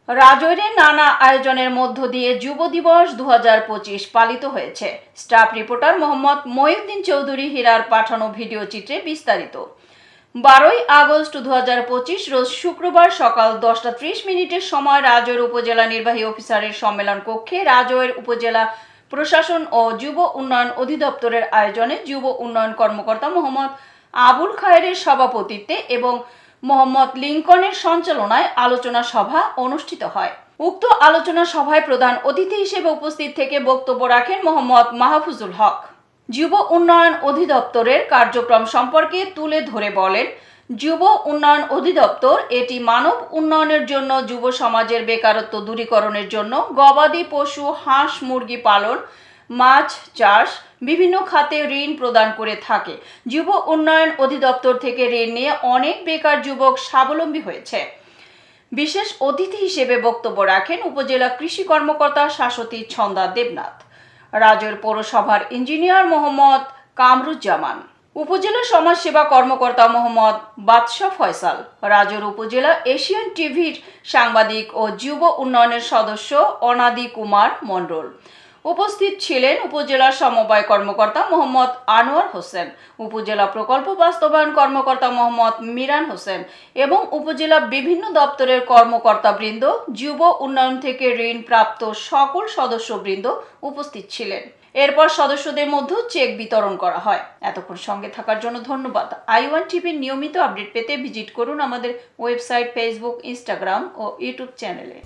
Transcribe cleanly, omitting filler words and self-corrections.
রাজৈরে নানা আয়োজনের মধ্য দিয়ে যুব দিবস 2025 পালিত হয়েছে। স্টাফ রিপোর্টার মোহাম্মদ মহিউদ্দিন চৌধুরী হীরার পাঠানো ভিডিও চিত্রে বিস্তারিত। 12ই আগস্ট 2025 রোজ শুক্রবার সকাল 10:30 সময় রাজৈর উপজেলা নির্বাহী অফিসারের সম্মেলন কক্ষে রাজৈর উপজেলা প্রশাসন ও যুব উন্নয়ন অধিদপ্তরের আয়োজনে যুব উন্নয়ন কর্মকর্তা মোহাম্মদ আবুল খায়েরের সভাপতিত্বে এবং মোহাম্মদ লিঙ্কনের সঞ্চালনায় আলোচনা সভা অনুষ্ঠিত হয়। উক্ত আলোচনা সভায় প্রধান অতিথি হিসেবে উপস্থিত থেকে বক্তব্য রাখেন মোহাম্মদ মাহফুজুল হক। যুব উন্নয়ন অধিদপ্তরের কার্যক্রম সম্পর্কে তুলে ধরে বলেন, যুব উন্নয়ন অধিদপ্তর এটি মানব উন্নয়নের জন্য, যুব সমাজের বেকারত্ব দূরীকরণের জন্য, গবাদি পশু, হাঁস মুরগি পালন, মাছ চাষ, বিভিন্ন খাতে ঋণ প্রদান করে থাকে। যুব উন্নয়ন অধিদপ্তর থেকে ঋণ নিয়ে অনেক বেকার যুবক স্বাবলম্বী হয়েছে। বিশেষ অতিথি হিসেবে বক্তব্য রাখেন উপজেলা কৃষি কর্মকর্তা শাশ্বতী ছন্দা দেবনাথ, রাজৈর পৌরসভার ইঞ্জিনিয়ার মোহাম্মদ কামরুজ্জামান, উপজেলা সমাজসেবা কর্মকর্তা মোহাম্মদ বাদশা ফয়সাল, রাজৈর উপজেলা এশিয়ান টিভির সাংবাদিক ও যুব উন্নয়নের সদস্য অনাদি কুমার মণ্ডল। উপস্থিত ছিলেন উপজেলা সমবায় কর্মকর্তা মোহাম্মদ আনোয়ার হোসেন, উপজেলা প্রকল্প বাস্তবায়ন কর্মকর্তা মোহাম্মদ মিরান হোসেন এবং উপজেলা বিভিন্ন দপ্তরের কর্মকর্তাবৃন্দ, যুব উন্নয়ন থেকে ঋণ প্রাপ্ত সকল সদস্যবৃন্দ উপস্থিত ছিলেন। এরপর সদস্যদের মধ্যে চেক বিতরণ করা হয়। এতক্ষণ সঙ্গে থাকার জন্য ধন্যবাদ। i1 টিভির নিয়মিত আপডেট পেতে ভিজিট করুন আমাদের ওয়েবসাইট, ফেসবুক, ইনস্টাগ্রাম ও ইউটিউব চ্যানেলে।